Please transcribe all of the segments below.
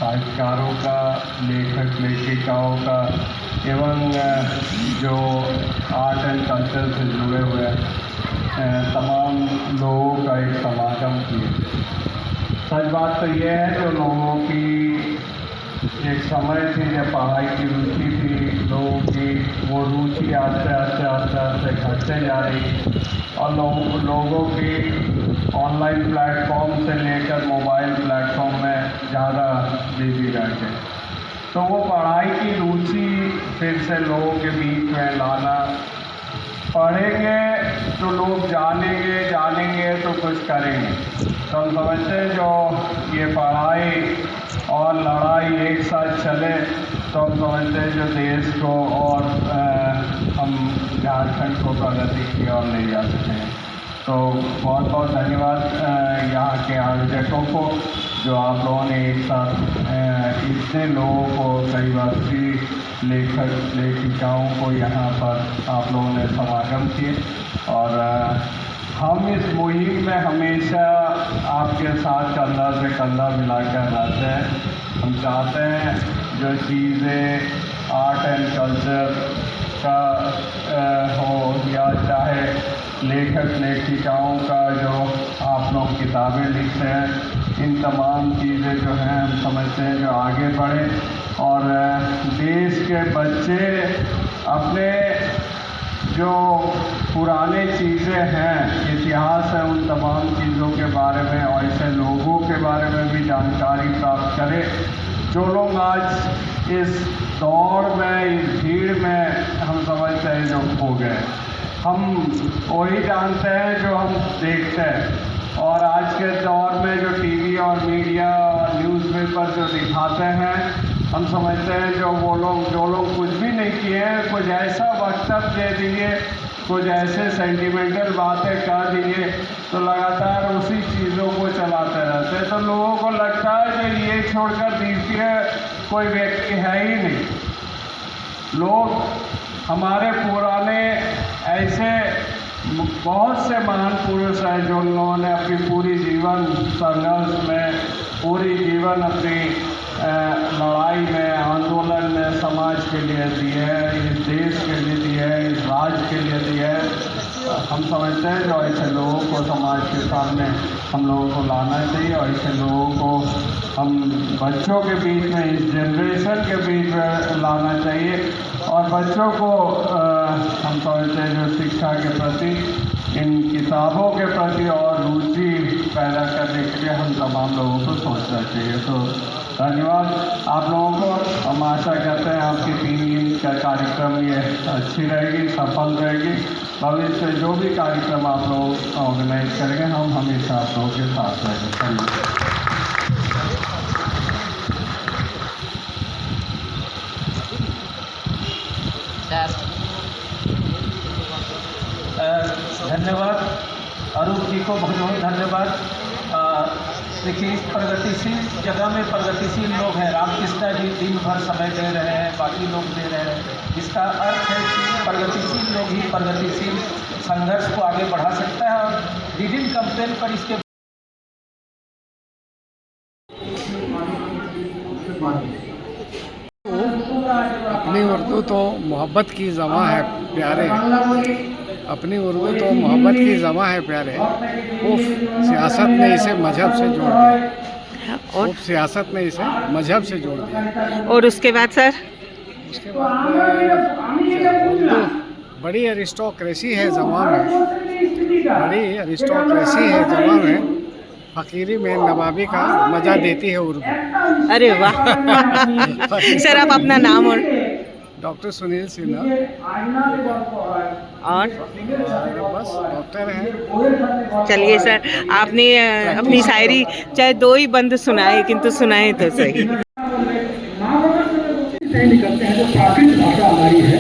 साहित्यकारों का, लेखक लेखिकाओं का एवं जो आर्ट एंड कल्चर से जुड़े हुए तमाम लोगों का एक समागम किए। सच बात तो यह है जो लोगों की एक समय थी जब पढ़ाई की रुचि थी, लोगों की वो रुचि आस्ते आस्ते आस्ते आस्ते घटते जा रही और लोगों की ऑनलाइन प्लेटफॉर्म से लेकर मोबाइल प्लेटफॉर्म में ज़्यादा बिजी रहते। तो वो पढ़ाई की रुचि फिर से लोगों के बीच में लाना, पढ़ेंगे तो लोग जानेंगे तो कुछ करेंगे। तो हम समझते हैं जो ये पढ़ाई और लड़ाई एक साथ चले तो हम समझते हैं जो देश को और हम झारखंड को प्रगति की ओर ले जा सकते हैं। तो बहुत बहुत धन्यवाद यहाँ के आयोजकों को जो आप लोगों ने एक साथ इतने लोगों को, कई 80 लेखक लेखिकाओं को यहाँ पर आप लोगों ने समागम किए। और हम इस मुहिम में हमेशा आपके साथ कंधा से कंधा मिलाकर रहते हैं। हम चाहते हैं जो चीज़ें आर्ट एंड कल्चर का हो या चाहे लेखक लेखिकाओं का जो आप लोग किताबें लिखते हैं, इन तमाम चीज़ें जो हैं हम समझते हैं जो आगे बढ़ें और देश के बच्चे अपने जो पुराने चीज़ें हैं, इतिहास है, उन तमाम चीज़ों के बारे में और ऐसे लोगों के बारे में भी जानकारी प्राप्त करें जो लोग आज इस दौड़ में, इस भीड़ में हम समझते हैं जो खो गए। हम वही जानते हैं जो हम देखते हैं और आज के दौर में जो टीवी और मीडिया और न्यूज़पेपर जो दिखाते हैं, हम समझते हैं जो लोग कुछ भी नहीं किए हैं, कुछ ऐसा वक्तव्य दे दिए, कुछ ऐसे सेंटिमेंटल बातें कर दिए तो लगातार उसी चीज़ों को चलाते रहते हैं। तो लोगों को लगता है कि ये छोड़कर द्वितीय कोई व्यक्ति है ही नहीं। लोग हमारे पुराने ऐसे बहुत से महान पुरुष हैं जो लोगों ने अपनी पूरी जीवन संघर्ष में, पूरी जीवन अपनी लड़ाई में, आंदोलन में समाज के लिए दिए है, इस देश के लिए दिए है, इस राज्य के लिए दिए है। हम समझते हैं जो ऐसे लोगों को समाज के सामने हम लोगों को लाना चाहिए और ऐसे लोगों को हम बच्चों के बीच में, इस जनरेशन के बीच में लाना चाहिए और बच्चों को हम समझते हैं जो शिक्षा के प्रति, इन किताबों के प्रति और रुचि पैदा करने के लिए हम तमाम लोगों को सोचना चाहिए। तो धन्यवाद आप लोगों को। हम आशा करते हैं आपकी 3 दिन का कार्यक्रम ये अच्छी रहेगी, सफल रहेगी। भविष्य में जो भी कार्यक्रम आप लोग ऑर्गेनाइज करेंगे हम हमेशा आप लोगों के साथ रहेंगे। धन्यवाद अरूप जी को, बहुत बहुत धन्यवाद। देखिए, इस प्रगतिशील जगह में प्रगतिशील लोग हैं। रामकृष्ण जी दिन भर समय दे रहे हैं, बाकी लोग दे रहे हैं। इसका अर्थ है कि प्रगतिशील लोग ही प्रगतिशील संघर्ष को आगे बढ़ा सकता है और विभिन्न कंप्लेन पर इसके अपनी उर्दू तो मोहब्बत की ज़बां है प्यारे, अपनी उर्दू तो मोहब्बत की ज़बां है प्यारे। उफ, सियासत ने इसे मजहब से जोड़ दिया। और सियासत ने इसे मजहब से जोड़ दिया। और उसके बाद सर, उसके बाद उर्दू बड़ी अरिस्टोक्रेसी है ज़बां में, बड़ी अरिस्टोक्रेसी है ज़बां में। फ़कीरी में नवाबी का मज़ा देती है उर्दू। अरे वाह। सर आप अपना नाम और डॉक्टर सुनील सिन्हा और बस डॉक्टर हैं। चलिए सर, आपने अपनी शायरी चाहे 2 ही बंद सुनाए किंतु सुनाए तो सही। निकलते हैं जो प्राकृत भाषा हमारी है,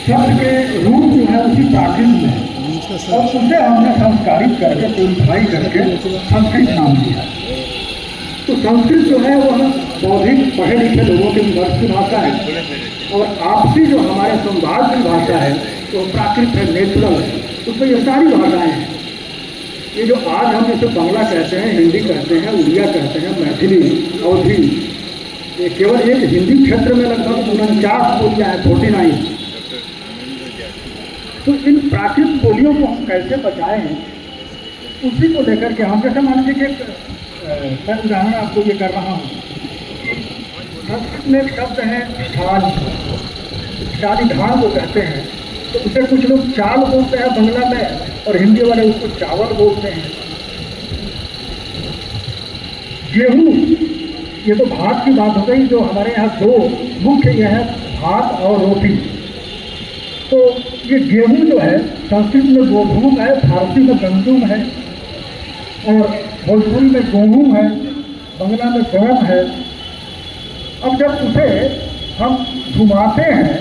शब्द के रूप जो है उसी प्राकृत में है और उसे हमने संस्कारित करके, प्यूरिफाई करके संस्कृत नाम दिया। तो संस्कृत जो है वह बौद्धिक पढ़े लिखे लोगों के वर्ष की भाषा है और आपसी जो हमारे संवाद की भाषा है वो प्राकृत है, नेचुरल है। उसमें ये सारी भाषाएं हैं। ये जो आज हम इसे बांग्ला कहते हैं, हिंदी कहते हैं, उड़िया कहते हैं, मैथिली, अवधी, ये केवल एक हिंदी क्षेत्र में लगभग 49 बोलियाँ हैं, 49। तो इन प्राकृत बोलियों को हम कैसे बचाएं, उसी को लेकर के हम, जैसे मान लीजिए कि मैं उदाहरण आपको ये कर रहा हूँ। संस्कृत में एक शब्द है ढाल, डाली ढाल को कहते हैं, तो उसे कुछ लोग चाल बोलते हैं बांग्ला में, और हिंदी वाले उसको चावल बोलते हैं। गेहूँ, ये तो भात की बात हो गई, जो हमारे यहाँ दो मुख्य यह है भात और रोटी। तो ये गेहूँ जो है संस्कृत में गोधूम है, फारसी में गंदुम है, और भोजपुरी में गेहूँ है, बांग्ला में गम है। अब जब उसे हम घुमाते हैं,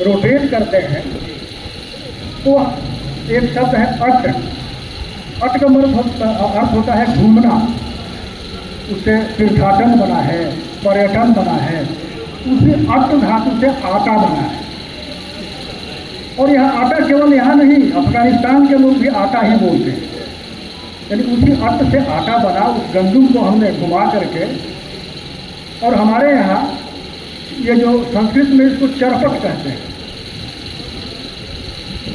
रोटेट करते हैं, तो एक शब्द है अट। अट का अर्थ होता है घूमना, उससे तीर्थाटन बना है, पर्यटन बना है। उसी अट धातु से आटा बना है। और यह आटा केवल यहाँ नहीं, अफगानिस्तान के लोग भी आटा ही बोलते हैं। यानी उसी अट से आटा बना, उस गंदुम को हमने घुमा करके, और हमारे यहाँ ये जो संस्कृत में इसको चरपट कहते हैं,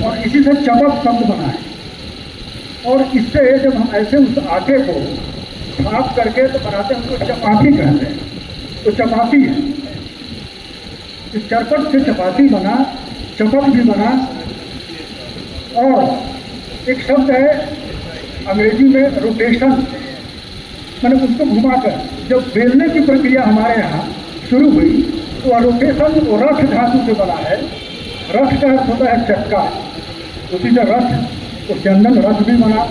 और इसी से चपक शब्द बना है। और इससे जब हम ऐसे उस आटे को साफ करके तो बनाते हैं, उसको चपाती कहते हैं। तो चपाती है, इस चरपट से चपाती बना, चपक भी बना। और एक शब्द है अंग्रेजी में रोटेशन, मैंने उसको घुमाकर, जब बेलने की प्रक्रिया हमारे यहाँ शुरू हुई तो रोटेशन वो रथ धातु से बना है। रथ का अर्थ होता है चक्का, उसी से रथ, तो चंदन रथ भी बना,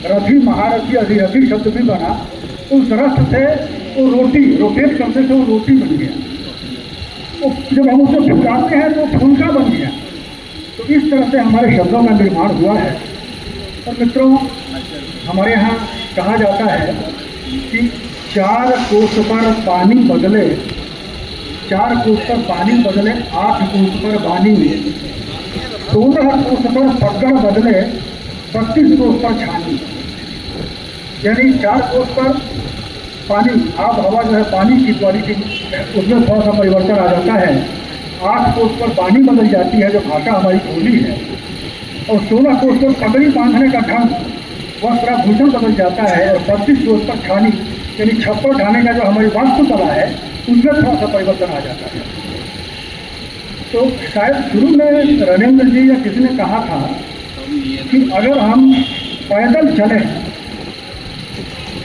रथी महारथी अधिरथी शब्द भी बना। तो उस रथ से वो रोटी, रोटेट करने से वो रोटी बन गया। तो जब हम उसे फुलाते हैं तो फुलका बन गया। तो इस तरह से हमारे शब्दों का निर्माण हुआ है। और मित्रों, हमारे यहाँ कहा जाता है कि 4 कोस पर पानी बदले, 4 कोस पर पानी बदले 8 कोस पर बानी, 16 कोस पर पकड़ बदले 32 कोस पर छानी। यानी 4 कोस पर पानी, आब हवा जो है पानी की क्वालिटी उसमें थोड़ा सा परिवर्तन आ जाता है। 8 कोस पर पानी बदल जाती है, जो भाषा हमारी बोली है। और 16 कोस पर पगड़ी बांधने का ढंग, वस्त्राभूषण बदल जाता है। और 32 कोस पर छानी, यानी छप्पर ढाने का जो हमारी वास्तुकला है, उसमें थोड़ा सा परिवर्तन आ जाता है। तो शायद शुरू में रणेंद्र जी या किसी ने कहा था कि अगर हम पैदल चलें,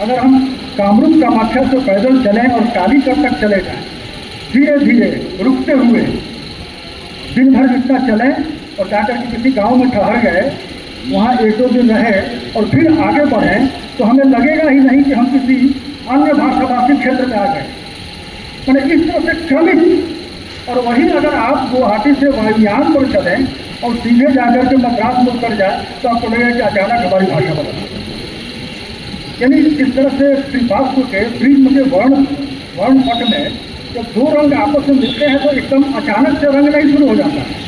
अगर हम कामरूप कामाख्या से पैदल चलें और कालीकट तक चले जाएं, धीरे धीरे रुकते हुए दिन भर जितना चलें, और जाकर के किसी गांव में ठहर गए, वहाँ 1-2 दिन रहे और फिर आगे बढ़ें, तो हमें लगेगा ही नहीं कि हम किसी अन्य भाषाभाषी क्षेत्र में आ गए। मैंने इस तरह से चलित। और वहीं अगर आप गुवाहाटी से वायुयान पर चलें और सीधे जाकर के मद्रास में उतर जाए, तो आपको लगेगा कि अचानक हमारी भाषा बदल। यानी इस तरह से त्रिपार्श्व के प्रिज्म के वर्ण पट में जब 2 रंग आपस में मिलते हैं, तो एकदम अचानक से रंग नहीं शुरू हो जाता है।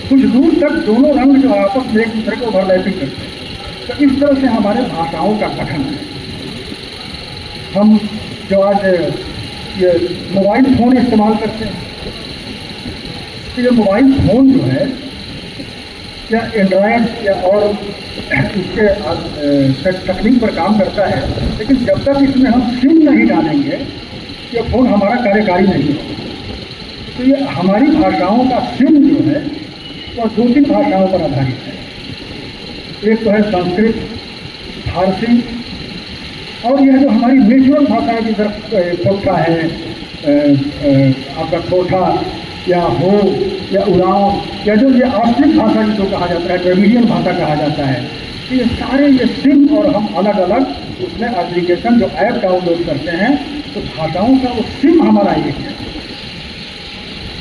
कुछ दूर तक दोनों रंग जो आपस में एक दूसरे को ओवरलैपिंग करते हैं। तो इस तरह से हमारे भाषाओं का गठन है। हम जो आज ये मोबाइल फ़ोन इस्तेमाल करते हैं, तो ये मोबाइल फ़ोन जो है, या एंड्रॉयड या और उसके तकनीक पर काम करता है, लेकिन जब तक इसमें हम सिम नहीं डालेंगे, ये फ़ोन हमारा कार्यकारी नहीं होगा। तो ये हमारी भाषाओं का सिम जो है वो 2-3 भाषाओं पर आधारित है। एक तो है संस्कृत, फारसी, और यह जो हमारी नेचुरल भाषा है, जैसे खोखा है, आपका खोखा या हो या उड़ाव, या जो ये आश्रित भाषा जिसको कहा जाता है, ड्रेविडियन भाषा कहा जाता है, तो ये सारे ये सिम, और हम अलग अलग उसमें एप्लीकेशन जो ऐप डाउनलोड करते हैं, तो भाषाओं का वो सिम हमारा एक है।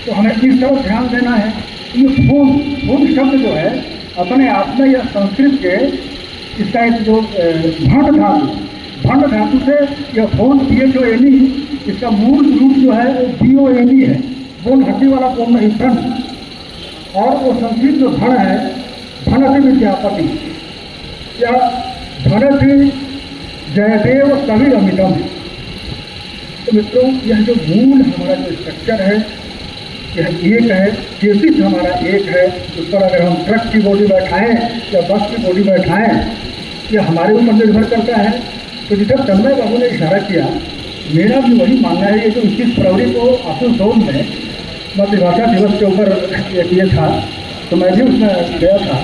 तो हमें इस तरफ ध्यान देना है। ये फोन शब्द जो है अपने आप में यह संस्कृत के, इसका एक जो भंड धातु से यह फोन PHONE, इसका मूल रूप जो है वो BONE है, बोन हड्डी वाला बोन नहीं, भ्रम। और वो संस्कृत जो भण है, भणति विद्यापति, या फणति जयदेव कवि अमितम। तो मित्रों, यह जो मूल हमारा जो स्ट्रक्चर है, यह एक है, चेसिस हमारा एक है। उस पर अगर हम ट्रक की बॉडी बैठाएं या बस की बॉडी बैठाएं, यह हमारे ऊपर निर्भर करता है। तो जिधर तन्मय बाबू ने इशारा किया, मेरा भी वही मानना है। ये जो 21 फरवरी को आसनसोल में मातृभाषा दिवस के ऊपर ये था, तो मैं भी उसमें गया था,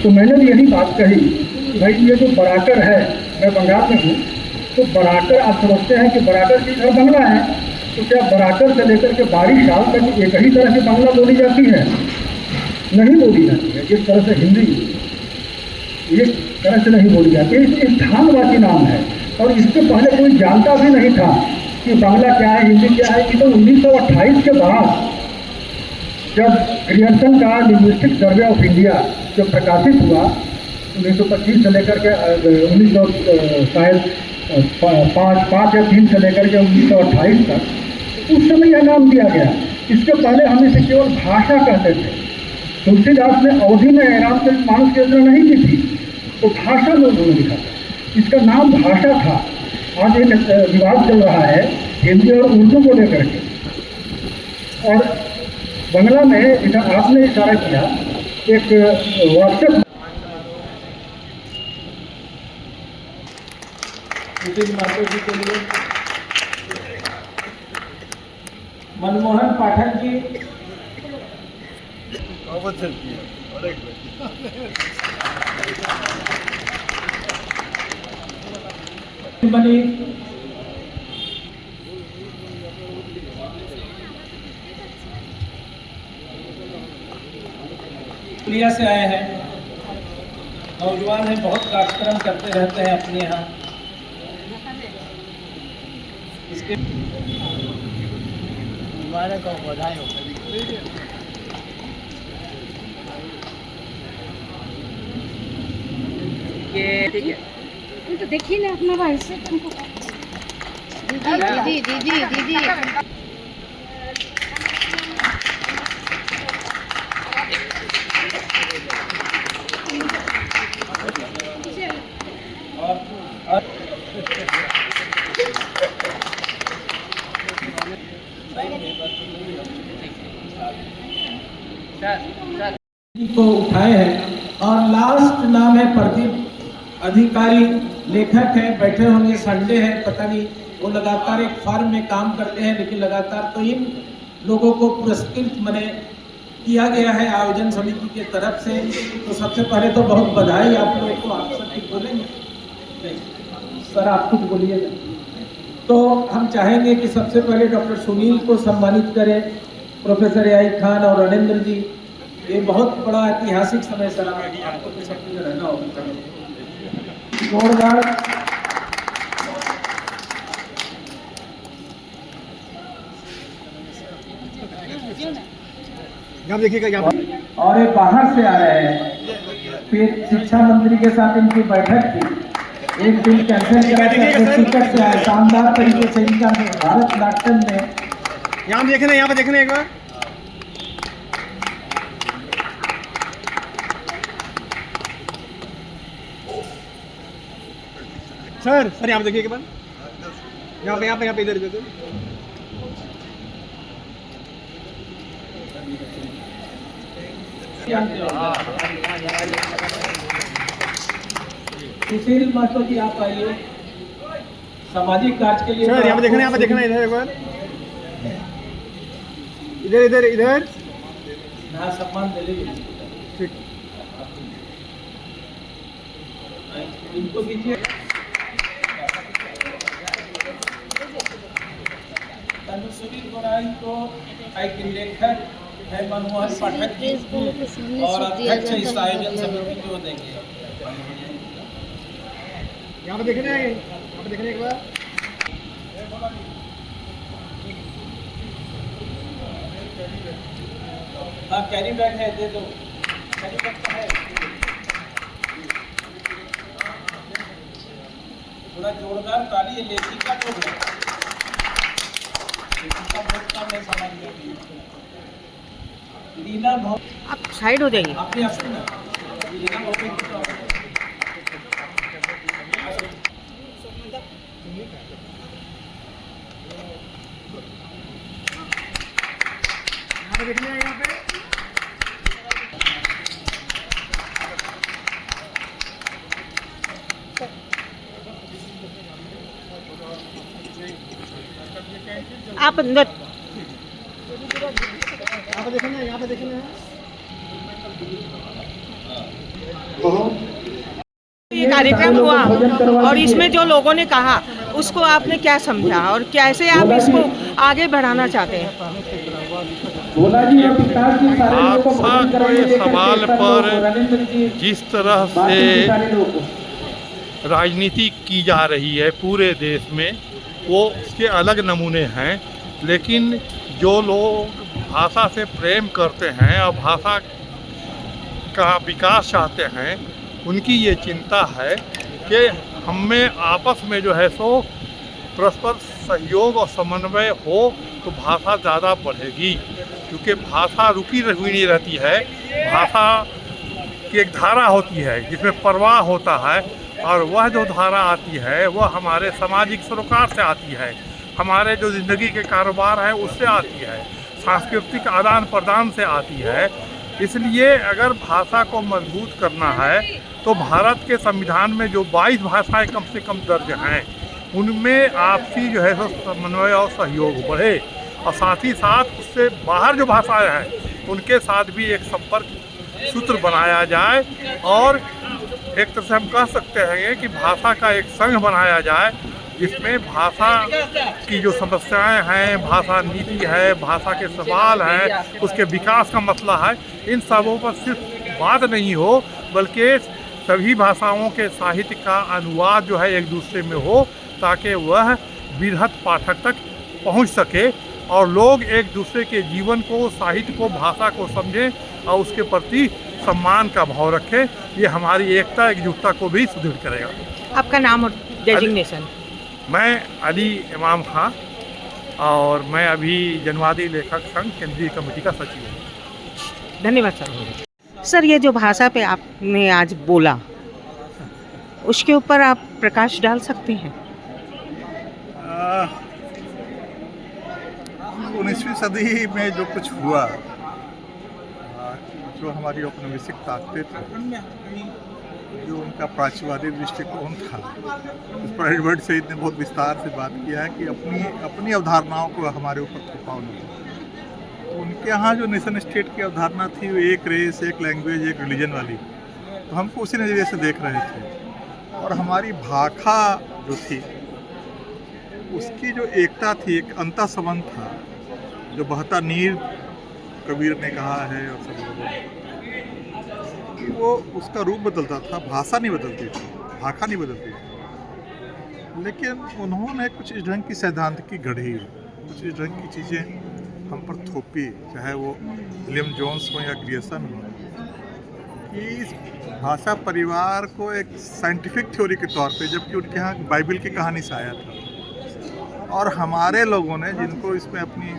तो मैंने भी यही बात कही कि भाई ये जो बराकर है, मैं बंगाल में हूँ, तो बराकर आप समझते हैं कि बराकर की घर बंगला है, तो क्या बराकर से लेकर के 22 साल तक एक ही तरह की बांग्ला बोली जाती है? नहीं बोली जाती है। इस तरह से हिंदी एक तरह से नहीं बोली जाती है। एक स्थानवाची नाम है, और इसके पहले कोई जानता भी नहीं था कि बांग्ला क्या है, हिंदी क्या है। कि तो 1928 के बाद जब ग्रियर्सन का लिंग्विस्टिक सर्वे ऑफ इंडिया जब प्रकाशित हुआ 1925 से लेकर के 1905 या 3 से लेकर के 1928 तक, उस समय यह नाम दिया गया। इसके पहले हम इसे केवल भाषा कहते थे। तुलसीदास ने अवधि में रामचरित मानस की रचना नहीं की थी, तो भाषा में उन्होंने लिखा था, इसका नाम भाषा था। आज एक विवाद चल रहा है हिंदी और उर्दू को लेकर के, और बांग्ला में इधर आपने इशारा किया एक व्हाट्सएप माता जी के लिए मनमोहन पाठक जी, बनी पुलिया से आए हैं, नौजवान हैं, बहुत कार्यक्रम करते रहते हैं अपने यहाँ। इसके बधाई हो। ये ठीक है, तो देखिए ना अपना भाई से तुमको। दीदी दीदी दीदी दीदी को उठाए हैं। और लास्ट नाम है प्रदीप अधिकारी, लेखक है, बैठे होंगे, संडे है, पता नहीं, वो लगातार एक फार्म में काम करते हैं, लेकिन लगातार। तो इन लोगों को पुरस्कृत मैंने किया गया है आयोजन समिति के तरफ से। तो सबसे पहले तो बहुत बधाई आप लोगों को। आप सब कुछ बोलेंगे सर, आप कुछ बोलिएगा। तो हम चाहेंगे कि सबसे पहले डॉक्टर सुनील को सम्मानित करें, प्रोफेसर याई खान और अनिंद्र जी। ये बहुत बड़ा ऐतिहासिक समय सर, आपको तो सब कुछ रहना होगा। जोरदार देखिएगा। और ये बाहर से आ रहे हैं, फिर शिक्षा मंत्री के साथ इनकी बैठक थी, एक दिन कैंसिल करा के अपने टिकट से आए। शानदार तरीके से इनका भारत नाट्यम में यहाँ देखना, यहाँ पे देखना एक बार। सर सर यहाँ पे देखिए एक बार, यहाँ पे इधर इधर। सुशील महतो जी आप आइए, सामाजिक कार्य के लिए। सर यहाँ पे देखना, इधर एक बार, इधर हाँ, सम्मान दे लीजिए। ठीक। इनको दीजिए। तनुश्री गोराई को एक लेखक है, मनमोहन पाठक जी, और अध्यक्ष इस आयोजन समिति को देंगे। यहाँ पे देखना है, एक बार। हाँ, कैरी बैग है, दे दो। कैरी बैग तो है, थोड़ा जोरदार ताली। ये लेखिका को है, लेखिका बहुत कम है समाज में। लीना बहुत, आप साइड हो जाइए। आपने अपने लीना बहुत आप अंदर ये कार्यक्रम हुआ और इसमें जो लोगों ने कहा उसको आपने क्या समझा और कैसे आप इसको आगे बढ़ाना चाहते हैं? हादसा के सवाल पर जिस तरह से राजनीति की जा रही है पूरे देश में, वो उसके अलग नमूने हैं। लेकिन जो लोग भाषा से प्रेम करते हैं और भाषा का विकास चाहते हैं, उनकी ये चिंता है कि हमें आपस में जो है सो परस्पर सहयोग और समन्वय हो तो भाषा ज़्यादा बढ़ेगी, क्योंकि भाषा रुकी हुई नहीं रहती है। भाषा की एक धारा होती है जिसमें प्रवाह होता है, और वह जो धारा आती है वह हमारे सामाजिक सरोकार से आती है, हमारे जो ज़िंदगी के कारोबार है उससे आती है, सांस्कृतिक आदान प्रदान से आती है। इसलिए अगर भाषा को मजबूत करना है तो भारत के संविधान में जो 22 भाषाएं कम से कम दर्ज हैं, उनमें आपसी जो है सो समन्वय और सहयोग बढ़े, और साथ ही साथ उससे बाहर जो भाषाएं हैं उनके साथ भी एक संपर्क सूत्र बनाया जाए, और एक तरह से हम कह सकते हैं कि भाषा का एक संघ बनाया जाए जिसमें भाषा की जो समस्याएं हैं, भाषा नीति है, भाषा के सवाल हैं, उसके विकास का मसला है, इन सबों पर सिर्फ बात नहीं हो बल्कि सभी भाषाओं के साहित्य का अनुवाद जो है एक दूसरे में हो, ताकि वह बृहत पाठक तक पहुंच सके और लोग एक दूसरे के जीवन को, साहित्य को, भाषा को समझें और उसके प्रति सम्मान का भाव रखें। ये हमारी एकता, एकजुटता को भी सुदृढ़ करेगा। आपका नाम और डेजिग्नेशन? मैं अली इमाम खां और मैं अभी जनवादी लेखक संघ केंद्रीय कमेटी का सचिव हूँ। धन्यवाद सर। सर, ये जो भाषा पे आपने आज बोला उसके ऊपर आप प्रकाश डाल सकते हैं? 19वीं सदी में जो कुछ हुआ, जो हमारी औपनिवेशिक ताकतें थी, जो उनका प्राच्यवादी दृष्टिकोण था, उस पर एडवर्ड सईद ने बहुत विस्तार से बात किया है कि अपनी अवधारणाओं को हमारे ऊपर थोपाओ नहीं। तो उनके यहाँ जो नेशन स्टेट की अवधारणा थी वो एक रेस, एक लैंग्वेज, एक रिलीजन वाली, तो हमको उसी नज़रिए से देख रहे थे। और हमारी भाषा जो थी उसकी जो एकता थी, एक अंतर संबंध था, जो बहता नीर कबीर ने कहा है और सब लोगों ने, कि वो उसका रूप बदलता था, भाषा नहीं बदलती थी, भाषा नहीं बदलती थी। लेकिन उन्होंने कुछ इस ढंग की सैद्धांतिकी गढ़ी, कुछ इस ढंग की चीज़ें हम पर थोपी, चाहे वो विलियम जोन्स हो या ग्रियर्सन हो, कि इस भाषा परिवार को एक साइंटिफिक थ्योरी के तौर पे, जबकि उनके यहाँ बाइबल की कहानी से आया था। और हमारे लोगों ने, जिनको इसमें अपनी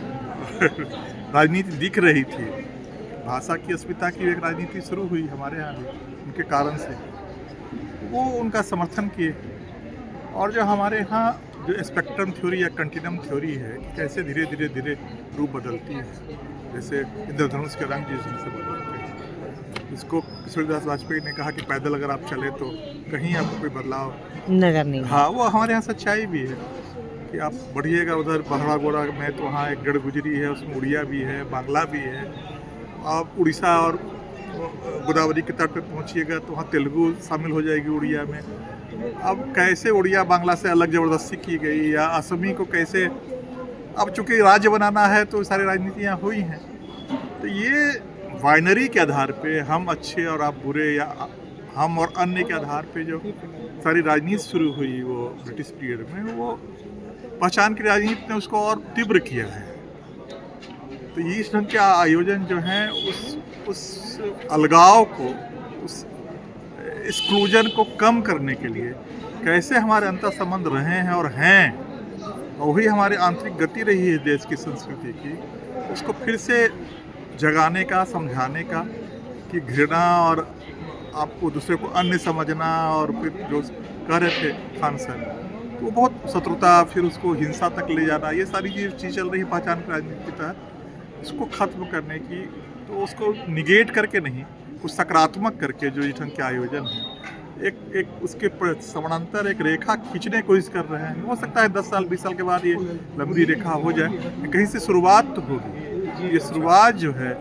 राजनीति दिख रही थी, भाषा की अस्मिता की एक राजनीति शुरू हुई हमारे यहाँ भी उनके कारण से, वो उनका समर्थन किए। और जो हमारे यहाँ जो स्पेक्ट्रम थ्योरी या कंटिन्यूम थ्योरी है, कि कैसे धीरे धीरे धीरे रूप बदलती है, जैसे इंद्रधनुष के रंग जिस से बदलते हैं, इसको किशोरदास वाजपेयी ने कहा कि पैदल अगर आप चले तो कहीं आपको कोई बदलाव नजर नहीं। हाँ, वो हमारे यहाँ सच्चाई भी है कि आप बढ़िएगा उधर बहरागोड़ा में तो वहाँ एक गढ़ गुजरी है, उसमें उड़िया भी है, बांग्ला भी है। आप उड़ीसा और गोदावरी के तट पर पहुँचिएगा तो वहाँ तेलुगु शामिल हो जाएगी उड़िया में। अब कैसे उड़िया बांग्ला से अलग ज़बरदस्ती की गई, या असमी को कैसे, अब चूँकि राज्य बनाना है तो सारी राजनीतियाँ हुई हैं। तो ये बाइनरी के आधार पे, हम अच्छे और आप बुरे, या हम और अन्य के आधार पे जो सारी राजनीति शुरू हुई वो ब्रिटिश पीरियड में, वो पहचान की राजनीति ने उसको और तीव्र किया है। तो ये इस ढंग के आयोजन जो हैं उस अलगाव को, उस एक्सक्लूजन को कम करने के लिए कैसे हमारे अंतर संबंध रहे हैं और हैं, और वही हमारी आंतरिक गति रही है देश की संस्कृति की, उसको फिर से जगाने का, समझाने का, कि घृणा और आपको दूसरे को अन्य समझना, और फिर जो कह रहे थे खान सर, तो बहुत शत्रुता, फिर उसको हिंसा तक ले जाना, ये सारी चीज़ चल रही है पहचान की राजनीति के तहत। इसको ख़त्म करने की, तो उसको निगेट करके नहीं, कुछ सकारात्मक करके जो इस ढंग के आयोजन है, एक उसके समानांतर एक रेखा खींचने की कोशिश कर रहे हैं। हो सकता है 10 साल 20 साल के बाद ये लंबी रेखा हो जाए, कहीं से शुरुआत तो होगी। ये शुरुआत जो है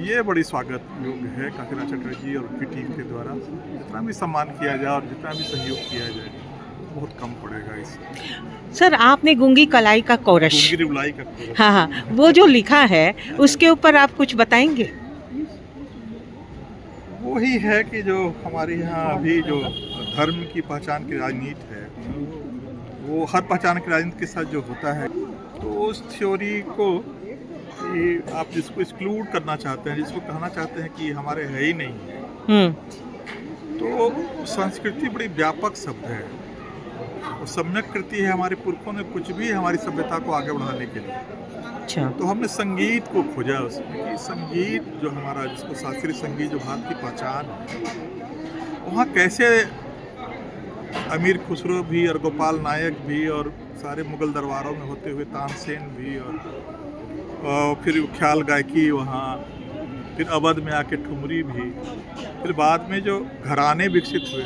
ये बड़ी स्वागत योग्य है काशीनाथ चटर्जी और उनकी टीम के द्वारा। जितना भी सम्मान किया जाए और जितना भी सहयोग किया जाए बहुत कम पड़ेगा इससे। सर, आपने गूंगी कलाई का कोरस, गूंगी रुलाई का कोरस, हाँ, वो जो लिखा है उसके ऊपर आप कुछ बताएंगे? वही है कि जो हमारे यहाँ अभी जो धर्म की पहचान की राजनीति है, वो हर पहचान की राजनीति के साथ जो होता है, तो उस थ्योरी को आप जिसको एक्सक्लूड करना चाहते हैं, जिसको कहना चाहते हैं कि हमारे है ही नहीं है, तो संस्कृति बड़ी व्यापक शब्द है। और सम्यक कृति है हमारे पुरखों ने कुछ भी हमारी सभ्यता को आगे बढ़ाने के लिए। अच्छा। तो हमने संगीत को खोजा उसमें कि संगीत जो हमारा, जिसको शास्त्रीय संगीत जो भारत की पहचान है, वहाँ कैसे अमीर खुसरो भी और गोपाल नायक भी और सारे मुगल दरबारों में होते हुए तानसेन भी और फिर ख्याल गायकी वहाँ, फिर अवध में आके ठुमरी भी, फिर बाद में जो घराने विकसित हुए,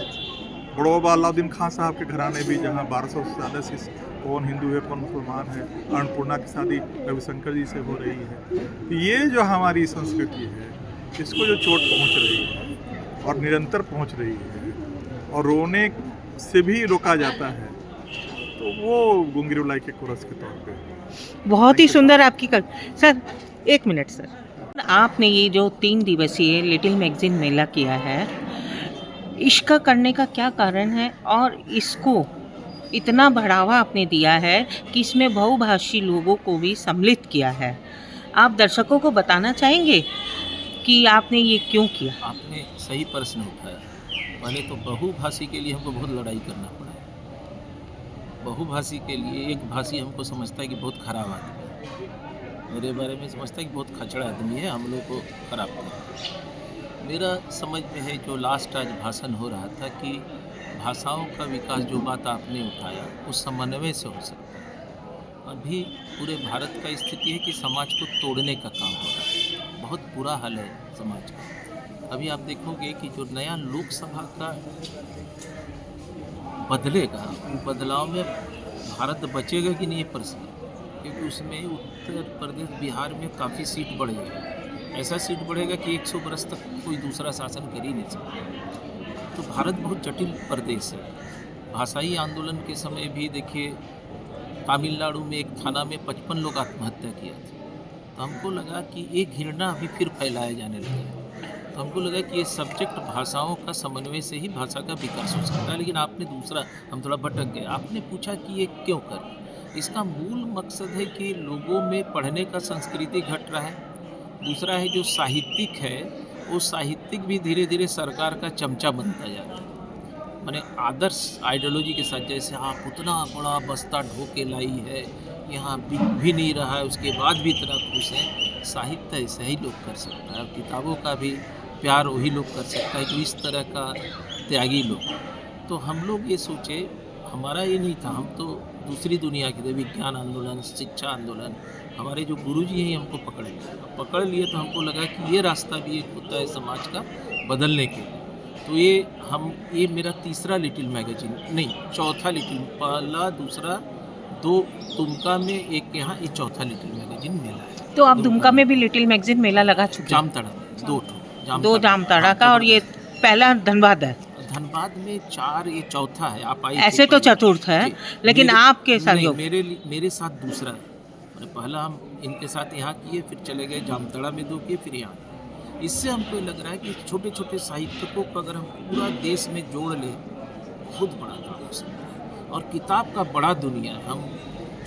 बड़ो बाबा अलाउद्दीन खान साहब के घराने भी, जहाँ 1200 से ज़्यादा से कौन हिंदू है कौन मुसलमान है, अन्नपूर्णा की शादी रविशंकर जी से हो रही है। तो ये जो हमारी संस्कृति है, इसको जो चोट पहुँच रही है और निरंतर पहुँच रही है और रोने से भी रोका जाता है, तो वो गूंगी रुलाई के कोरस के तौर पे बहुत ही सुंदर आपकी सर, 1 मिनट सर, आपने ये जो 3 दिवसीय लिटिल मैगजीन मेला किया है, इसका करने का क्या कारण है और इसको इतना बढ़ावा आपने दिया है कि इसमें बहुभाषी लोगों को भी सम्मिलित किया है? आप दर्शकों को बताना चाहेंगे कि आपने ये क्यों किया? आपने सही प्रश्न उठाया। पहले तो बहुभाषी के लिए हमको बहुत लड़ाई करना पड़ा है। बहुभाषी के लिए एक भाषी हमको समझता है कि बहुत खराब आदमी है, मेरे बारे में समझता है कि बहुत खचड़ा आदमी है, हम लोग को खराब करता है। मेरा समझ में है जो लास्ट आज भाषण हो रहा था कि भाषाओं का विकास, जो बात आपने उठाया, उस समन्वय से हो सकता है। अभी पूरे भारत का स्थिति है कि समाज को तोड़ने का काम हो रहा है, बहुत बुरा हाल है समाज का। अभी आप देखोगे कि जो नया लोकसभा का बदलेगा, बदलाव में भारत बचेगा कि नहीं, ये प्रश्न है, क्योंकि उसमें उत्तर प्रदेश, बिहार में काफ़ी सीट बढ़ जाएगी। ऐसा सीट बढ़ेगा कि 100 बरस तक कोई दूसरा शासन कर ही नहीं सकता। तो भारत बहुत जटिल प्रदेश है। भाषाई आंदोलन के समय भी देखिए, तमिलनाडु में एक थाना में 55 लोग आत्महत्या किया था। तो हमको लगा कि एक घृणा अभी फिर फैलाया जाने लगा। तो हमको लगा कि ये सब्जेक्ट भाषाओं का समन्वय से ही भाषा का विकास हो सकता है। लेकिन आपने दूसरा, हम थोड़ा भटक गए, आपने पूछा कि ये क्यों कर। इसका मूल मकसद है कि लोगों में पढ़ने का संस्कृति घट रहा है। दूसरा है जो साहित्यिक है, वो साहित्यिक भी धीरे धीरे सरकार का चमचा बनता जा रहा है। माने आदर्श आइडियोलॉजी के साथ, जैसे आप उतना बड़ा बस्ता ढो के लाई है, यहाँ बिक भी नहीं रहा है, उसके बाद भी इतना खुश है। साहित्य ऐसा ही लोग कर सकता है, और किताबों का भी प्यार वही लोग कर सकता है जो इस तरह का त्यागी लोग। तो हम लोग ये सोचे, हमारा ये नहीं था, हम तो दूसरी दुनिया के थे, विज्ञान आंदोलन, शिक्षा आंदोलन, हमारे जो गुरुजी हैं हमको पकड़ लिए। तो हमको लगा कि ये रास्ता भी एक होता है समाज का बदलने के लिए। तो ये मेरा तीसरा लिटिल मैगजीन, नहीं चौथा लिटिल, पहला दूसरा 2 दुमका में, एक यहाँ, ये चौथा लिटिल मैगजीन मेला है। तो आप दुमका में भी लिटिल मैगजीन मेला लगा चुके? जामताड़ा में 2 जामताड़ा का, और ये पहला धनबाद है। धनबाद में 4, ये चौथा है। आप आई ऐसे तो चतुर्थ है, लेकिन आपके सहयोग मेरे साथ दूसरा है। पहला हम इनके साथ यहाँ किए, फिर चले गए जामताड़ा में 2 किए, फिर यहाँ। इससे हमको लग रहा है कि छोटे छोटे साहित्यकों को अगर हम पूरा देश में जोड़ लें, बहुत बड़ा काम हो सकता है। और किताब का बड़ा दुनिया है। हम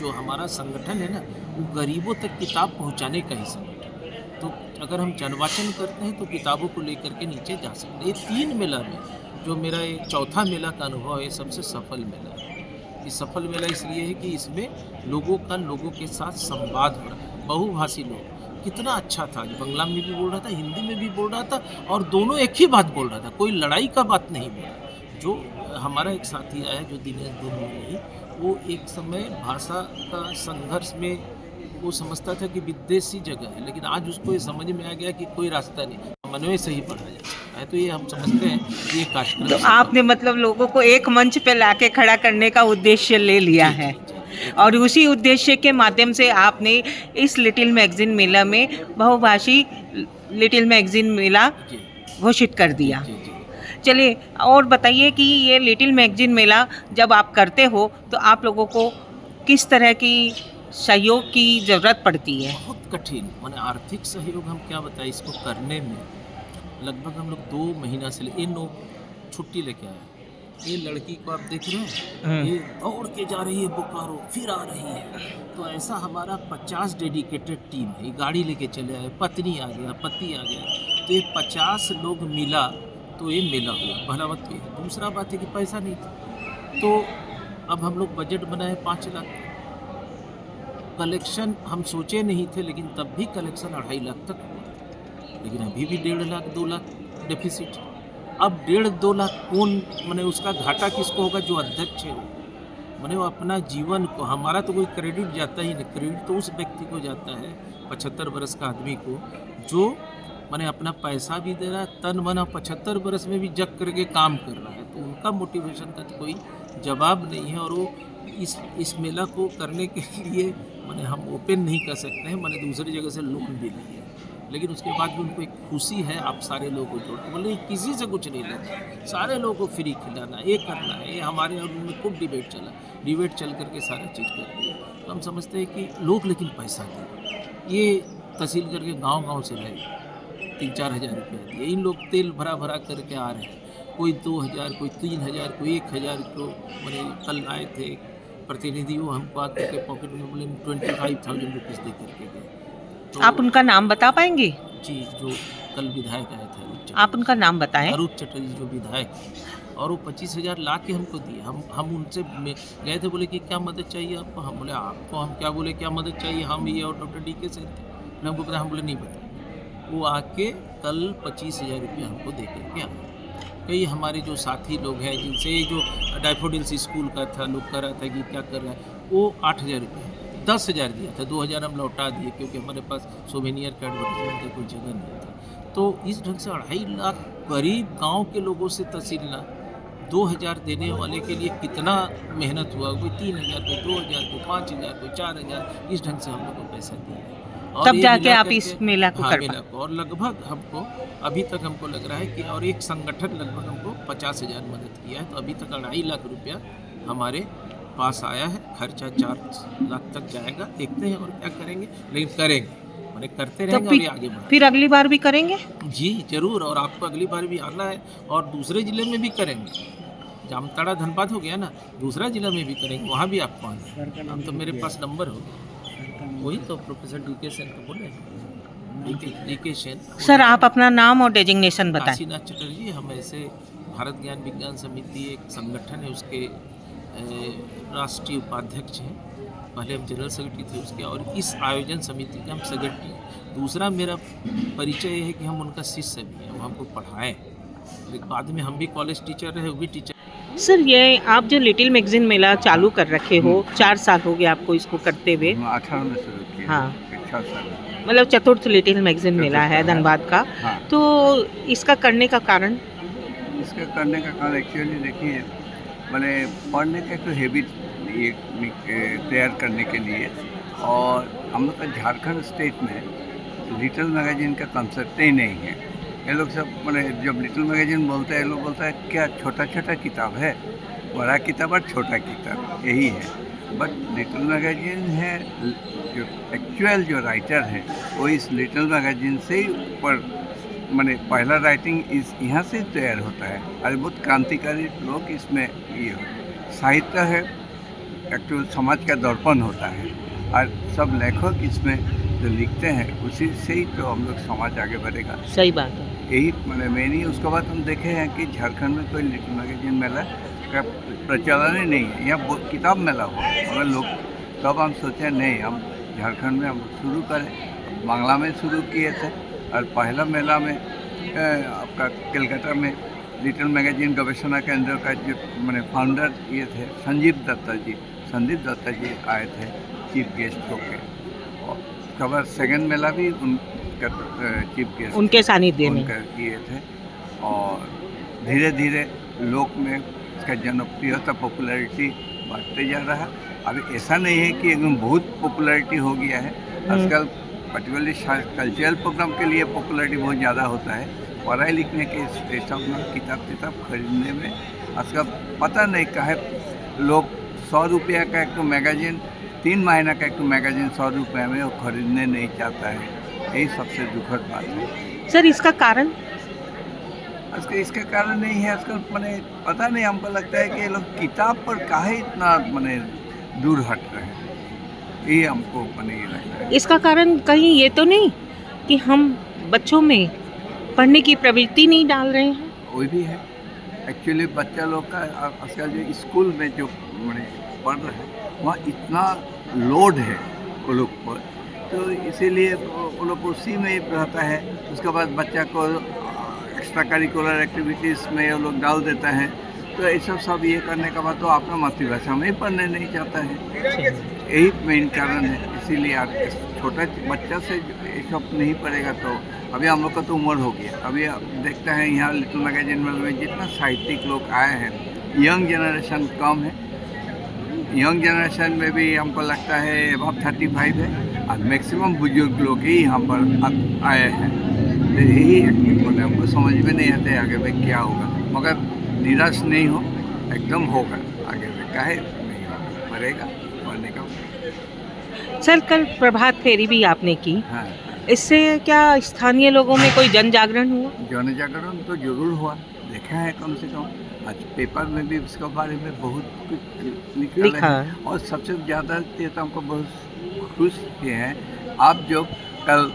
जो हमारा संगठन है ना, वो गरीबों तक किताब पहुँचाने का ही संगठन है। तो अगर हम जनवाचन करते हैं तो किताबों को लेकर के नीचे जा सकते हैं। ये 3 मेला में जो मेरा ये चौथा मेला का अनुभव है, सबसे सफल मेला है। ये सफल मेला इसलिए है कि इसमें लोगों के साथ संवाद हो रहा है। बहुभाषी लोग, कितना अच्छा था, बंगला में भी बोल रहा था, हिंदी में भी बोल रहा था, और दोनों एक ही बात बोल रहा था, कोई लड़ाई का बात नहीं बोला। जो हमारा एक साथी आया जो दिनेश दुर्मी, वो एक समय भाषा का संघर्ष में वो समझता था कि विदेशी जगह है, लेकिन आज उसको ये समझ में आ गया कि कोई रास्ता नहीं, समन्वय से ही पढ़ा जा सकता है। तो ये हम समझते हैं कि ये कार्यक्रम तो आपने मतलब लोगों को एक मंच पे लाके खड़ा करने का उद्देश्य ले लिया है, और उसी उद्देश्य के माध्यम से आपने इस लिटिल मैगजीन मेला में बहुभाषी लिटिल मैगजीन मेला जी घोषित कर दिया। जी जी। चलिए और बताइए कि ये लिटिल मैगजीन मेला जब आप करते हो तो आप लोगों को किस तरह की सहयोग की ज़रूरत पड़ती है? बहुत कठिन, माने आर्थिक सहयोग हम क्या बताएं इसको करने में। लगभग हम लोग 2 महीना से ये छुट्टी लेके आए। ये लड़की को आप देख रहे हैं, ये दौड़ के जा रही है बोकारो, फिर आ रही है। तो ऐसा हमारा 50 डेडिकेटेड टीम है। ये गाड़ी लेके चले आए, पत्नी आ गया, पति आ गया, तो ये 50 लोग मिला तो ये मेला हुआ। पहला बात तो ये है। दूसरा बात है कि पैसा नहीं था, तो अब हम लोग बजट बनाए 5 लाख। कलेक्शन हम सोचे नहीं थे, लेकिन तब भी कलेक्शन 2.5 लाख तक हुआ। लेकिन अभी भी 1.5 लाख 2 लाख डेफिसिट। अब 1.5-2 लाख कौन, माने उसका घाटा किसको होगा? जो अध्यक्ष है वो, माने वो अपना जीवन को, हमारा तो कोई क्रेडिट जाता ही नहीं। क्रेडिट तो उस व्यक्ति को जाता है 75 वर्ष का आदमी को, जो माने अपना पैसा भी दे रहा है, तन मना 75 वर्ष में भी जग करके काम कर रहा है। तो उनका मोटिवेशन का तो कोई जवाब नहीं है। और वो इस मेला को करने के लिए माने हम ओपन नहीं कर सकते हैं, माने दूसरी जगह से लोन भी लिए, लेकिन उसके बाद भी उनको एक खुशी है। आप सारे लोगों को जोड़, बोले किसी से कुछ नहीं लेना, सारे लोगों को फ्री खिलाना, ये करना है। ये हमारे और उनमें खूब डिबेट चला, डिबेट चल करके सारा चीज़ कर दिया। तो हम समझते हैं कि लोग लेकिन पैसा दें। ये तहसील करके गांव से लाए 3-4 हज़ार रुपये दिए। इन लोग तेल भरा करके आ रहे हैं, कोई 2000, कोई 3000, कोई 1000 को। मैंने कल आए थे प्रतिनिधि, वो हमको आकर के पॉकेट में बोले 25,000 रुपीज़ दे करके गए। तो आप उनका नाम बता पाएंगे? जी, जो कल विधायक आए थे, आप उनका नाम बताएं। अरूप चटर्जी जो विधायक, और वो 25,000 ला के हमको दिए। हम उनसे गए थे, बोले कि क्या मदद चाहिए आपको? हम बोले आपको, हम क्या बोले क्या मदद चाहिए? हम ये और डॉक्टर DK से थे। हमको पता, हम बोले नहीं पता। वो आके कल 25,000 रुपये हमको दे करके आए। कई हमारे जो साथी लोग हैं, जिनसे जो डैफोडिल्स स्कूल का था, लोग कह रहा था कि क्या कर रहा है, वो 8,000 रुपये 10,000 दिया था, 2,000 हम लौटा दिए, क्योंकि हमारे पास सोवेनियर का एडवर्टाइजमेंट का कोई जगह नहीं था। तो इस ढंग से 2.5 लाख गरीब गांव के लोगों से तहसीलना 2,000 देने वाले के लिए कितना मेहनत हुआ। कोई 3,000, कोई 2,000, कोई 5,000, कोई 4,000, इस ढंग से हम लोग को पैसा दिया। तब जाके आप इस मेला को कर मेला को, और लगभग हमको अभी तक हमको लग रहा है कि, और एक संगठन लगभग हमको 50,000 मदद किया है। तो अभी तक 2.5 लाख रुपया हमारे पास आया है। खर्चा 4 लाख तक जाएगा। देखते हैं और क्या करेंगे, लेकिन करेंगे, मैंने करते रहेंगे और आगे बढ़ेंगे। फिर अगली बार भी करेंगे? जी जरूर, और आपको अगली बार भी आना है, और दूसरे ज़िले में भी करेंगे। जामताड़ा धनबाद हो गया ना, दूसरा ज़िला में भी करेंगे, वहाँ भी आपको आना है। हम तो मेरे पास नंबर हो, वही तो प्रोफेसर DK सेन को बोले, DK सेन। सर आप अपना नाम और डेजिग्नेशन बताएं। काशीनाथ चटर्जी, हम ऐसे भारत ज्ञान विज्ञान समिति एक संगठन है, उसके राष्ट्रीय उपाध्यक्ष हैं। पहले हम जनरल सेक्रेटरी थे उसके, और इस आयोजन समिति के हम सेक्रेटरी हैं। दूसरा मेरा परिचय ये है कि हम उनका शिष्य भी हैं, वो हमको पढ़ाएँ। लेकिन बाद में हम भी कॉलेज टीचर रहे, वो भी टीचर। सर ये आप जो लिटिल मैगजीन मेला चालू कर रखे हो, 4 साल हो गए आपको इसको करते हुए? 18 में शुरू किया। हाँ, 6 साल। मतलब चतुर्थ लिटिल मैगजीन मेला है धनबाद का। हाँ। तो इसका करने का कारण? इसका करने का कारण एक्चुअली देखिए, मैंने पढ़ने का एक हैबिट तैयार करने के लिए, और हम लोग का झारखंड स्टेट में लिटिल मैगजीन का कंसेप्ट ही नहीं है। ये लोग सब, मैंने जब लिटिल मैगजीन बोलते हैं, लोग बोलता है क्या छोटा किताब है, बड़ा किताब और छोटा किताब, यही है। बट लिटिल मैगजीन है, जो एक्चुअल जो राइटर है वो इस लिटिल मैगजीन से ही ऊपर, मैंने पहला राइटिंग इस यहाँ से तैयार होता है। और बहुत क्रांतिकारी लोग इसमें ये साहित्य है, एक्चुअल समाज का दर्पण होता है, और सब लेखक इसमें जो लिखते हैं उसी से ही तो हम लोग समाज आगे बढ़ेगा। सही बात है, यही मैंने मेन ही। उसके बाद हम देखे हैं कि झारखंड में कोई लिटिल मैगजीन मेला का प्रचलन ही नहीं है। यहाँ किताब मेला हो, मगर लोग, तब हम सोचे नहीं, हम झारखंड में हम शुरू करें। बांग्ला में शुरू किए थे, और पहला मेला में आपका कलकत्ता में लिटिल मैगजीन गवेषणा केंद्र का जो मैंने फाउंडर ये थे संदीप दत्ता जी आए थे चीफ गेस्ट होकर। उसका बाद सेकंड मेला भी उनका चीफ गेस्ट उनके सानिध्य में उनका किए थे। और धीरे धीरे लोक में इसका जनप्रियता पॉपुलैरिटी बढ़ते जा रहा है। अभी ऐसा नहीं है कि एकदम बहुत पॉपुलैरिटी हो गया है। आजकल पर्टिकुलरली कल्चरल प्रोग्राम के लिए पॉपुलैरिटी बहुत ज़्यादा होता है। पढ़ाई लिखने के सब में किताब खरीदने में आजकल पता नहीं काहे लोग 100 रुपया का एक तो मैगजीन 3 महीना का एक तो मैगजीन 100 रुपये में वो खरीदने नहीं चाहता है। यही सबसे दुखद बात है। सर इसका कारण आजकल इसका कारण नहीं है। आजकल मैंने पता नहीं, हमको लगता है कि ये लोग किताब पर काहे इतना मैंने दूर हट रहे हैं, ये हमको मैंने ये लगता है। इसका कारण कहीं ये तो नहीं कि हम बच्चों में पढ़ने की प्रवृत्ति नहीं डाल रहे हैं? वो भी है। एक्चुअली बच्चा लोग का आजकल जो स्कूल में जो मैंने पढ़ रहे हैं वहाँ इतना लोड है वो लोग पर, तो इसीलिए वो लोग उसी में ही रहता है। उसके बाद बच्चा को एक्स्ट्रा करिकुलर एक्टिविटीज़ में वो लोग डाल देता है, तो ये सब ये करने के बाद तो अपना मातृभाषा में ही पढ़ने नहीं चाहता है। यही मेन कारण है। इसीलिए आप छोटा बच्चा से ये सब नहीं पढ़ेगा तो अभी हम लोग का तो उम्र हो गया। अभी आप देखते हैं यहाँ लिटिल मैगजीन में जितना साहित्यिक लोग आए हैं, यंग जनरेशन कम है। यंग जनरेशन में भी हमको लगता है अब 35 है और मैक्सिमम बुजुर्ग लोग ही यहाँ पर आए हैं। तो यही बोले हमको समझ में नहीं आते आगे में क्या होगा, मगर निराश नहीं हो, एकदम होगा आगे में, काहे नहीं होगा, पड़ेगा पढ़ने का। सर कल प्रभात फेरी भी आपने की, हाँ, इससे क्या स्थानीय लोगों में कोई जन जागरण हुआ? जन जागरण तो जरूर हुआ, देखा है कम से कम। आज पेपर में भी उसके बारे में बहुत कुछ लिखा है। और सबसे ज़्यादा तो हमको बहुत खुश किए हैं आप जो कल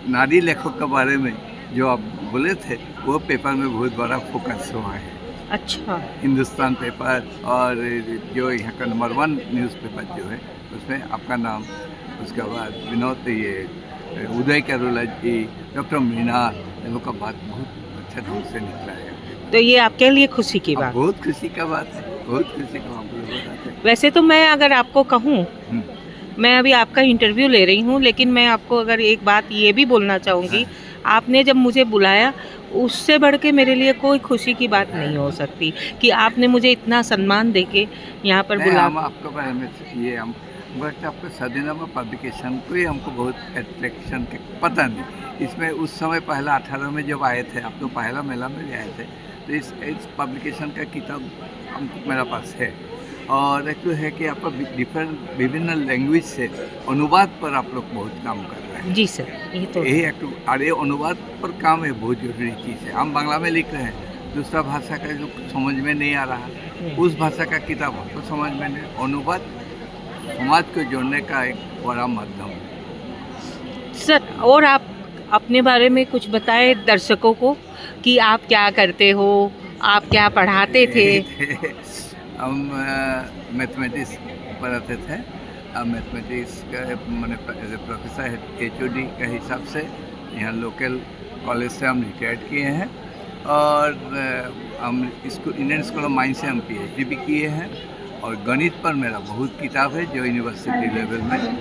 नारी लेखक के बारे में जो आप बोले थे, वो पेपर में बहुत बड़ा फोकस हुआ है। अच्छा। हिंदुस्तान पेपर और जो यहाँ का नंबर 1 न्यूज़पेपर जो है उसमें आपका नाम, उसके बाद विनोद ये उदय कैरोला जी, डॉक्टर मीना, इन लोग का बात बहुत अच्छा ढंग से निकला है। तो ये आपके लिए खुशी की बात? बहुत खुशी का बात है, बहुत खुशी का बात है। वैसे तो मैं अगर आपको कहूँ, मैं अभी आपका इंटरव्यू ले रही हूँ, लेकिन मैं आपको अगर एक बात ये भी बोलना चाहूँगी, आपने जब मुझे बुलाया उससे बढ़ के मेरे लिए कोई खुशी की बात नहीं हो सकती कि आपने मुझे इतना सम्मान देके यहाँ पर बुलाया। हम आपके बारे में ये हम बट आपके सदीनामा पब्लिकेशन को ही हमको बहुत अट्रैक्शन के पता नहीं। इसमें उस समय पहला 18 में जब आए थे, आप तो पहला मेला में भी आए थे, तो इस पब्लिकेशन का किताब हमको मेरा पास है। और एक तो है कि आपका डिफरेंट विभिन्न लैंग्वेज से अनुवाद पर आप लोग बहुत काम कर रहे हैं। जी सर, ये तो यही एक और ये अनुवाद पर काम है, बहुत जरूरी चीज़ है। हम बांग्ला में लिख रहे हैं, दूसरा भाषा का जो समझ में नहीं आ रहा, उस भाषा का किताब हमको समझ में नहीं। अनुवाद समाज को जोड़ने का एक बड़ा माध्यम है। सर और आप अपने बारे में कुछ बताएं दर्शकों को कि आप क्या करते हो, आप क्या पढ़ाते थे? हम मैथमेटिक्स पढ़ाते थे। अब मैथमेटिक्स का मैंने एज ए प्रोफेसर HOD के हिसाब से यहाँ लोकल कॉलेज से हम रिटायर्ड किए हैं। और हम इंडियन स्कूल ऑफ माइंस से हम PhD भी किए हैं। और गणित पर मेरा बहुत किताब है जो यूनिवर्सिटी लेवल में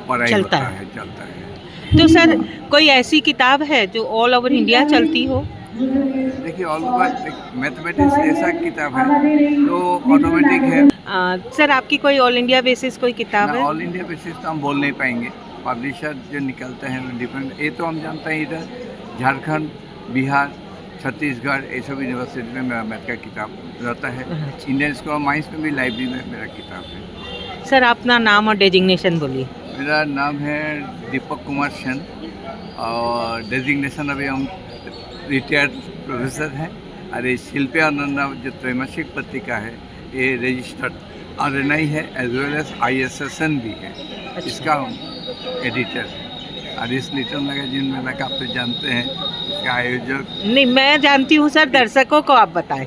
पढ़ाई होता है, चलता है। तो सर कोई ऐसी किताब है जो ऑल ओवर इंडिया चलती हो? देखिए, ऑल ओवर मैथमेटिक्स ऐसा किताब है जो ऑटोमेटिक है। सर आपकी कोई ऑल इंडिया बेसिस कोई किताब है? ऑल इंडिया बेसिस तो हम बोल नहीं पाएंगे, पब्लिशर जो निकलते हैं डिफरेंट। ये तो हम जानते हैं इधर झारखंड, बिहार, छत्तीसगढ़, ये सब यूनिवर्सिटी में मेरा मैथ का किताब रहता है। इंडियन स्कूल ऑफ माइंस में भी लाइब्रेरी में मेरा किताब है। सर अपना नाम और डेजिग्नेशन बोलिए। मेरा नाम है दीपक कुमार सेन और डेजिग्नेशन अभी हम रिटायर्ड प्रोफेसर हैं। और ये शिल्पी आनंदा जो त्रैमासिक पत्रिका है, ये रजिस्टर्ड RNI है एज वेल एज ISSN भी है। इसका हम एडिटर है। और इस लिटिल मैगजीन में मैं आप तो जानते हैं इसका आयोजक। नहीं, मैं जानती हूँ सर, दर्शकों को आप बताएं।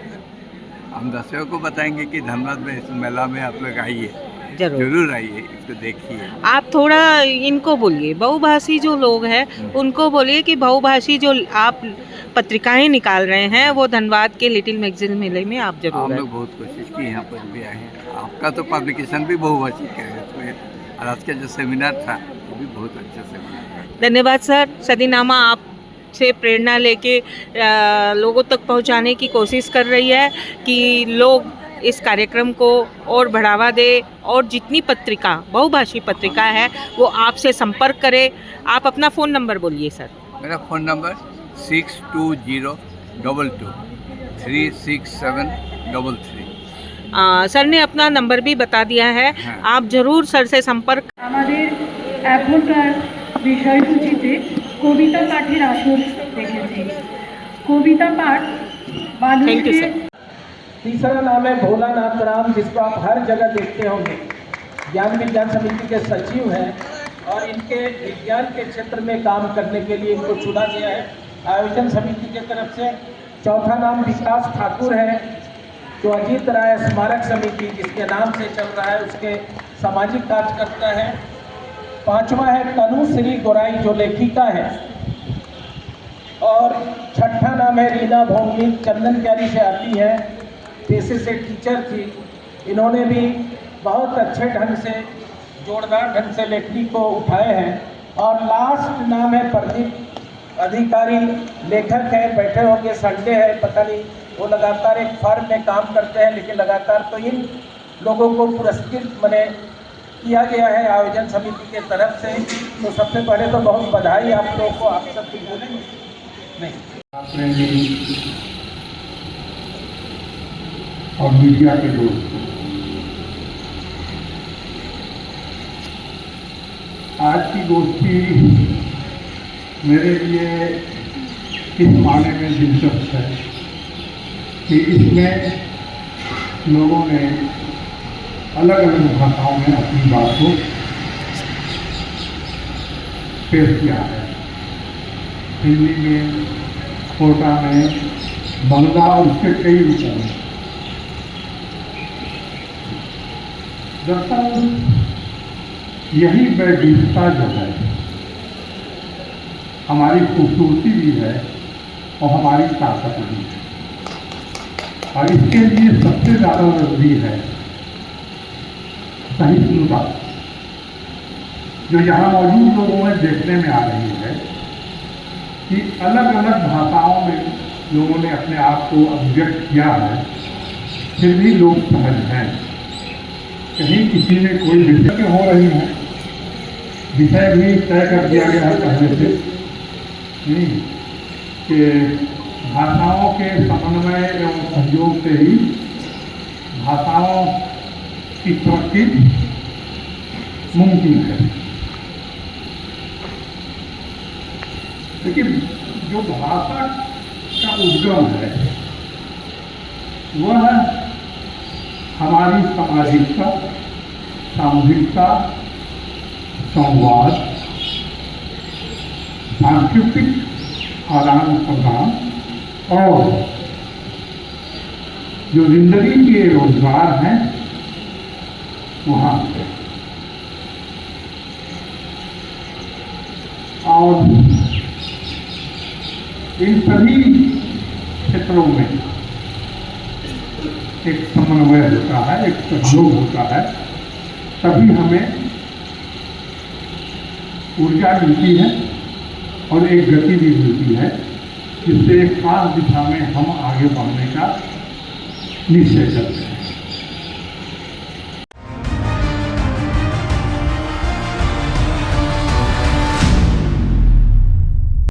हम दर्शकों को बताएंगे कि धनबाद में इस मेला में आप लोग आइए, जरूर आइए, इसको देखिए। आप थोड़ा इनको बोलिए, बहुभाषी जो लोग हैं उनको बोलिए कि बहुभाषी जो आप पत्रिकाएं निकाल रहे हैं वो धनबाद के लिटिल मैगजीन मेले में आप जरूर। हम लोग बहुत कोशिश की, यहाँ पर भी आए हैं। आपका तो पब्लिकेशन भी बहुभाषी का है। और आज का जो सेमिनार था भी बहुत अच्छे से मनाया है। धन्यवाद सर। सदीनामा आपसे प्रेरणा लेके लोगों तक पहुंचाने की कोशिश कर रही है कि लोग इस कार्यक्रम को और बढ़ावा दे और जितनी पत्रिका बहुभाषी पत्रिका है वो आपसे संपर्क करे। आप अपना फ़ोन नंबर बोलिए सर। मेरा फ़ोन नंबर 620222367333। सर ने अपना नंबर भी बता दिया है। हाँ। आप ज़रूर सर से संपर्क। আমাদের এখনকার বিষয়সূচিতে কবিতা পাঠের আসর রেখেছি। কবিতা পাঠ थैंक यू মানুষকে सर। तीसरा नाम है भोलानाथ राम, जिसको आप हर जगह देखते होंगे। ज्ञान विज्ञान समिति के सचिव हैं और इनके विज्ञान के क्षेत्र में काम करने के लिए इनको चुना गया है आयोजन समिति की तरफ से। चौथा नाम विकास ठाकुर है, जो अजीत राय स्मारक समिति जिसके नाम से चल रहा है उसके सामाजिक कार्यकर्ता है। पांचवा है तनुश्री गोराई, जो लेखिका है। और छठा नाम है रीना भोंगली, चंदन क्यारी से आती है, पेशे से टीचर थी। इन्होंने भी बहुत अच्छे ढंग से जोरदार ढंग से लेखनी को उठाए हैं। और लास्ट नाम है प्रदीप अधिकारी, लेखक है, बैठे होंगे, संडे है पता नहीं, वो लगातार एक फर्म में काम करते हैं लेकिन लगातार। तो इन लोगों को पुरस्कृत मने किया गया है आयोजन समिति के तरफ से। तो सबसे पहले तो बहुत बधाई आप लोगों को। आप सब कुछ बोलेंगे नहीं? और मीडिया के दोस्त, आज की गोष्ठी मेरे लिए इस मायने में दिलचस्प है कि इसमें लोगों ने अलग अलग भाषाओं में अपनी बात को पेश किया है। हिंदी में, कोटा में, बंगला और उसके कई रूपों में। दरअसल यही वैविधता जो है हमारी खूबसूरती भी है और हमारी ताकत भी है। और इसके लिए सबसे ज़्यादा जरूरी है सहिष्णुता, जो यहाँ मौजूद लोगों में देखने में आ रही है कि अलग अलग भाषाओं में लोगों ने अपने आप को अभिव्यक्त किया है, फिर भी लोग सहज हैं। कहीं किसी ने कोई विषय हो रही है, विषय भी तय कर दिया गया है पहले से कि भाषाओं के समन्वय एवं सहयोग से ही भाषाओं की तरक्की मुमकिन है। लेकिन जो भाषा का उद्गम है वह हमारी सामाजिकता, सामूहिकता, संवाद, सांस्कृतिक आदान प्रदान और जो जिंदगी के रोजगार हैं वहाँ से। और इन सभी क्षेत्रों में एक समन्वय होता है, एक सहयोग होता है, तभी हमें ऊर्जा मिलती है और एक गति भी मिलती है, जिससे एक खास दिशा में हम आगे बढ़ने का निश्चय करते हैं।